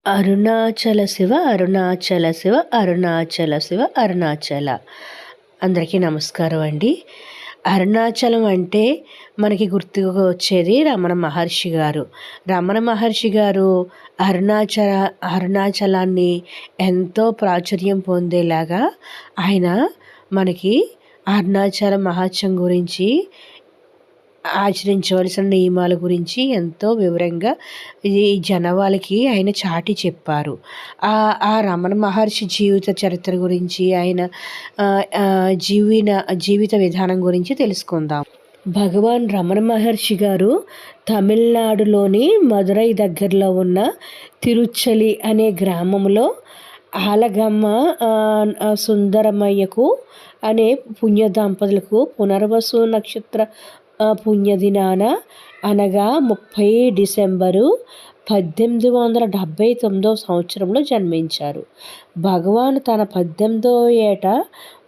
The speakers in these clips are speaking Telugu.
అరుణాచల శివ అరుణాచల శివ అరుణాచల శివ అరుణాచల. అందరికీ నమస్కారం అండి. అరుణాచలం అంటే మనకి గుర్తుకు వచ్చేది రమణ మహర్షి గారు. రమణ మహర్షి గారు అరుణాచలాన్ని ఎంతో ప్రాచుర్యం పొందేలాగా ఆయన మనకి అరుణాచల మహత్యం గురించి, ఆచరించవలసిన నియమాల గురించి ఎంతో వివరంగా ఈ జనవాళికి ఆయన చాటి చెప్పారు. ఆ రమణ మహర్షి జీవిత చరిత్ర గురించి, ఆయన జీవిత విధానం గురించి తెలుసుకుందాం. భగవాన్ రమణ మహర్షి గారు తమిళనాడులోని మదురై దగ్గరలో ఉన్న తిరుచలి అనే గ్రామంలో ఆలగమ్మ సుందరమయ్యకు అనే పుణ్య దంపతులకు పునర్వసు నక్షత్ర పుణ్యదినాన అనగా 30 డిసెంబరు 1879 సంవత్సరంలో జన్మించారు. భగవాన్ తన 18వ ఏట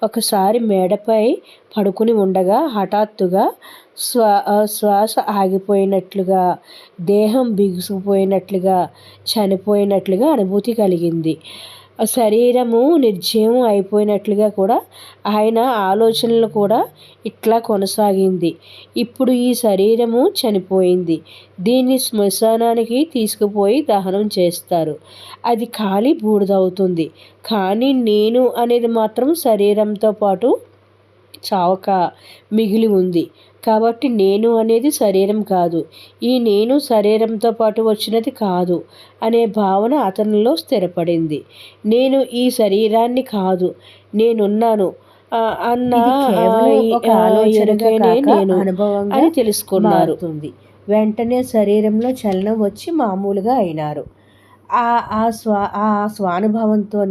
ఒకసారి మేడపై పడుకుని ఉండగా హఠాత్తుగా శ్వాస ఆగిపోయినట్లుగా, దేహం బిగుసుకుపోయినట్లుగా, చనిపోయినట్లుగా అనుభూతి కలిగింది. శరీరము నిర్జీవం అయిపోయినట్లుగా కూడా ఆయన ఆలోచనలు కూడా ఇట్లా కొనసాగింది. ఇప్పుడు ఈ శరీరము చనిపోయింది, దీన్ని శ్మశానానికి తీసుకుపోయి దహనం చేస్తారు, అది ఖాళీ బూడిదవుతుంది. కానీ నేను అనేది మాత్రం శరీరంతో పాటు చావక మిగిలి ఉంది. కాబట్టి నేను అనేది శరీరం కాదు, ఈ నేను శరీరంతో పాటు వచ్చినది కాదు అనే భావన అతనిలో స్థిరపడింది. నేను ఈ శరీరాన్ని కాదు, నేనున్నాను అన్న నేను అనుభవంగా అని తెలుసుకున్నారు. వెంటనే శరీరంలో చలనం వచ్చి మామూలుగా అయినారు. ఆ స్వానుభవంతో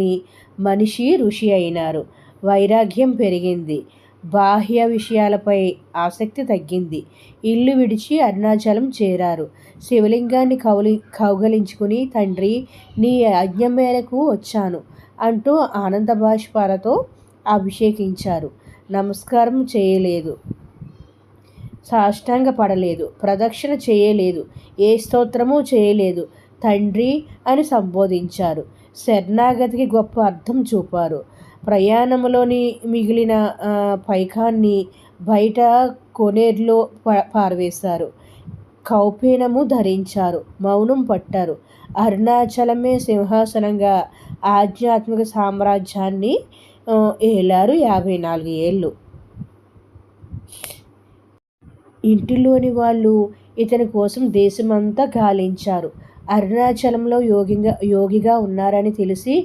మనిషి ఋషి అయినారు. వైరాగ్యం పెరిగింది, బాహ్య విషయాలపై ఆసక్తి తగ్గింది. ఇల్లు విడిచి అరుణాచలం చేరారు. శివలింగాన్ని కౌగలించుకుని, తండ్రి, నీ ఆజ్ఞ మేరకు వచ్చాను అంటూ ఆనంద బాష్పాలతో అభిషేకించారు. నమస్కారం చేయలేదు, సాష్టాంగ పడలేదు, ప్రదక్షిణ చేయలేదు, ఏ స్తోత్రము చేయలేదు, తండ్రి అని సంబోధించారు. శరణాగతికి గొప్ప అర్థం చూపారు. ప్రయాణంలోని మిగిలిన పైకాన్ని బయట కోనేరులో పారవేశారు. కౌపీనము ధరించారు, మౌనం పట్టారు. అరుణాచలమే సింహాసనంగా ఆధ్యాత్మిక సామ్రాజ్యాన్ని ఏలారు 54 ఏళ్ళు. ఇంటిలోని వాళ్ళు ఇతని కోసం దేశమంతా గాలించారు. అరుణాచలంలో యోగిగా ఉన్నారని తెలిసి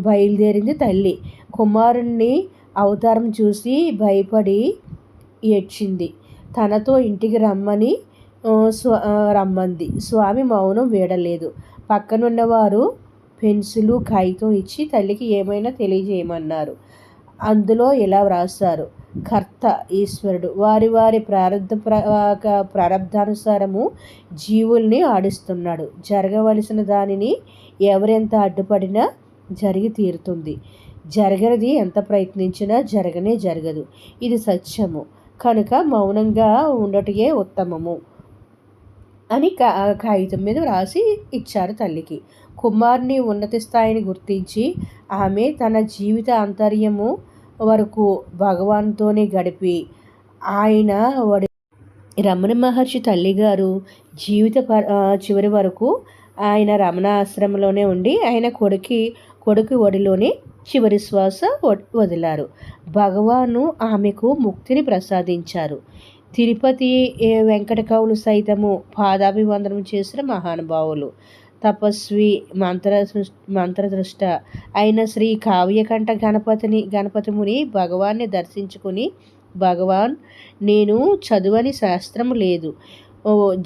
బయలుదేరింది తల్లి. కుమారుణ్ణి అవతారం చూసి భయపడి ఏడ్చింది. తనతో ఇంటికి రమ్మంది. స్వామి మౌనం వీడలేదు. పక్కనున్నవారు పెన్సిలు, కాగితం ఇచ్చి తల్లికి ఏమైనా తెలియజేయమన్నారు. అందులో ఇలా వ్రాసారు: కర్త ఈశ్వరుడు వారి వారి ప్రారబ్ధానుసారము జీవుల్ని ఆడిస్తున్నాడు. జరగవలసిన దానిని ఎవరెంత అడ్డుపడినా జరిగి తీరుతుంది. జరగనిది ఎంత ప్రయత్నించినా జరగదు. ఇది సత్యము కనుక మౌనంగా ఉండటమే ఉత్తమము అని కాగితం మీద రాసి ఇచ్చారు తల్లికి. కుమారుని ఉన్నత స్థాయిని గుర్తించి ఆమె తన జీవిత అంతర్యము వరకు భగవాన్తోనే గడిపి ఆయన రమణ మహర్షి తల్లిగారు జీవిత చివరి వరకు ఆయన రమణ ఆశ్రమంలోనే ఉండి ఆయన కొడుకు ఒడిలోనే చివరి శ్వాస వదిలారు. భగవాను ఆమెకు ముక్తిని ప్రసాదించారు. తిరుపతి వెంకటకవులు సైతము పాదాభివందనం చేసిన మహానుభావులు, తపస్వి, మంత్రదృష్ట అయిన శ్రీ కావ్యకంఠ గణపతి ముని భగవాన్ని దర్శించుకుని, భగవాన్, నేను చదువని శాస్త్రము లేదు,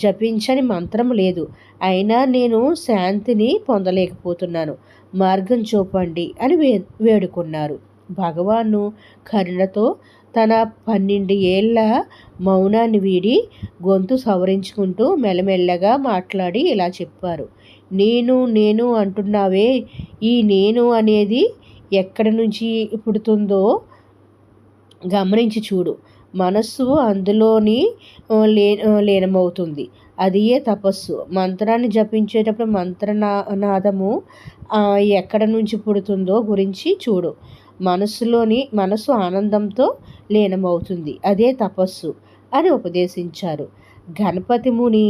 జపించని మంత్రం లేదు, అయినా నేను శాంతిని పొందలేకపోతున్నాను, మార్గం చూపండి అని వేడుకున్నారు. భగవాను కరుణతో తన 12 ఏళ్ల మౌనాన్ని వీడి గొంతు సవరించుకుంటూ మెల్లమెల్లగా మాట్లాడి ఇలా చెప్పారు: నేను అంటున్నావే, ఈ నేను అనేది ఎక్కడి నుంచి పుడుతుందో గమనించి చూడు. మనస్సు అందులోని లీనమవుతుంది. అదియే తపస్సు. మంత్రాన్ని జపించేటప్పుడు నాదము ఎక్కడ నుంచి పుడుతుందో గురించి చూడు. మనసు ఆనందంతో లీనమవుతుంది. అదే తపస్సు అని ఉపదేశించారు. గణపతి ముని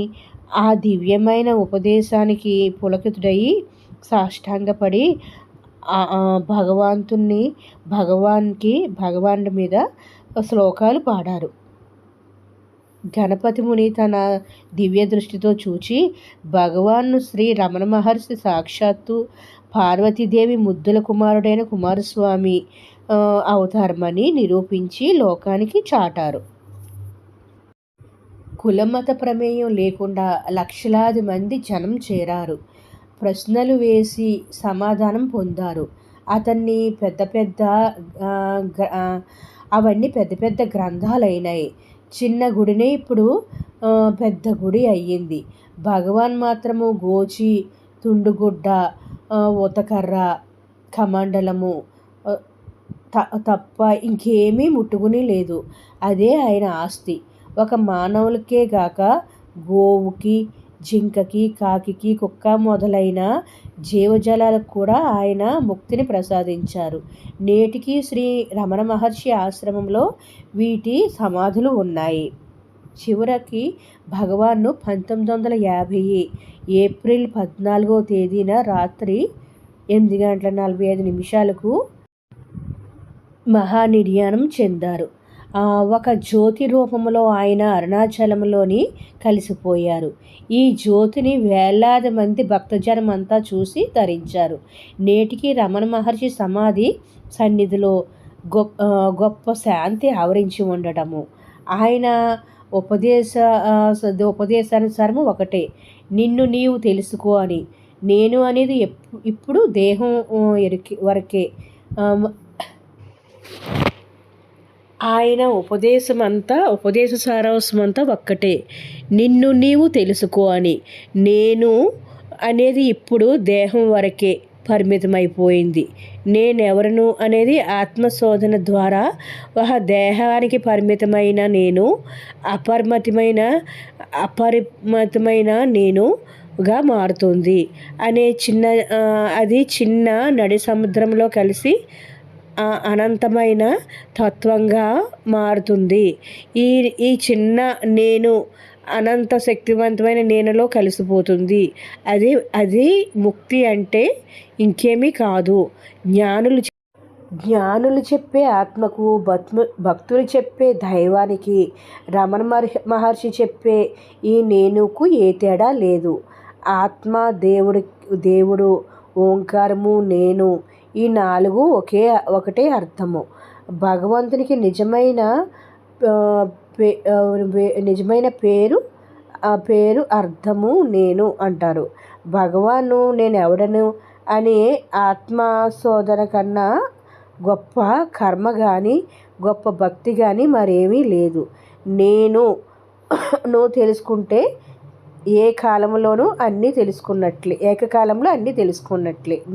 ఆ దివ్యమైన ఉపదేశానికి పులకితుడయి సాష్టాంగపడి భగవానుడి మీద శ్లోకాలు పాడారు. గణపతి ముని తన దివ్య దృష్టితో చూచి భగవాను శ్రీ రమణ మహర్షి సాక్షాత్తు పార్వతీదేవి ముద్దుల కుమారుడైన కుమారస్వామి అవతారమని నిరూపించి లోకానికి చాటారు. కులమత ప్రమేయం లేకుండా లక్షలాది మంది జనం చేరారు. ప్రశ్నలు వేసి సమాధానం పొందారు. అవన్నీ పెద్ద పెద్ద గ్రంథాలైనాయి. చిన్న గుడినే ఇప్పుడు పెద్ద గుడి అయ్యింది. భగవాన్ మాత్రము గోచి, తుండుగుడ్డ, ఉతకర్ర, కమండలము తప్ప ఇంకేమీ ముట్టుకుని లేదు. అదే ఆయన ఆస్తి. ఒక మానవులకే గాక గోవుకి, జింకకి, కాకికి, కుక్క మొదలైన జీవజాలాలకు కూడా ఆయన ముక్తిని ప్రసాదించారు. నేటికి శ్రీ రమణ మహర్షి ఆశ్రమంలో వీటి సమాధులు ఉన్నాయి. చివరికి భగవాన్ను 1950 ఏప్రిల్ 14వ తేదీన రాత్రి 8:45 మహానిర్యాణం చెందారు. ఒక జ్యోతి రూపంలో ఆయన అరుణాచలంలోని కలిసిపోయారు. ఈ జ్యోతిని వేలాది మంది భక్తజనం అంతా చూసి తరించారు. నేటికి రమణ మహర్షి సమాధి సన్నిధిలో గొప్ప శాంతి ఆవరించి ఉండటము. ఆయన ఉపదేశానుసారము ఒకటే, నిన్ను నీవు తెలుసుకో అని. నేను అనేది ఇప్పుడు దేహం వరకే. ఆయన ఉపదేశ సారాంశమంతా ఒక్కటే, నిన్ను నీవు తెలుసుకో అని. నేను అనేది ఇప్పుడు దేహం వరకే పరిమితమైపోయింది. నేనెవరను అనేది ఆత్మశోధన ద్వారా ఒక దేహానికి పరిమితమైన నేను అపరిమితమైన నేనుగా మారుతుంది అనే చిన్న నడి సముద్రంలో కలిసి అనంతమైన తత్వంగా మారుతుంది. ఈ చిన్న నేను అనంత శక్తివంతమైన నేనులో కలిసిపోతుంది. అది ముక్తి అంటే ఇంకేమీ కాదు. జ్ఞానులు చెప్పే ఆత్మకు, భక్తులు చెప్పే దైవానికి, రమణ మహర్షి చెప్పే ఈ నేనుకు ఏ తేడా లేదు. ఆత్మ, దేవుడు, ఓంకారము, నేను, ఈ 4 ఒకటే అర్థము. భగవంతునికి నిజమైన పేరు అర్థము నేను అంటారు. భగవాను నేనెవడను అనే ఆత్మశోధన కన్నా గొప్ప కర్మ కానీ, గొప్ప భక్తి కానీ మరేమీ లేదు. నువ్వు తెలుసుకుంటే ఏకకాలంలో అన్నీ తెలుసుకున్నట్లే.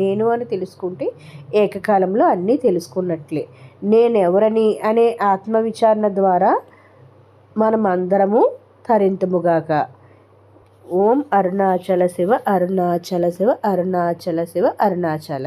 నేను అని తెలుసుకుంటే ఏకకాలంలో అన్నీ తెలుసుకున్నట్లే. నేనెవరని అనే ఆత్మవిచారణ ద్వారా మనమందరము తరింతుముగాక. ఓం అరుణాచల శివ, అరుణాచల శివ, అరుణాచల శివ, అరుణాచల.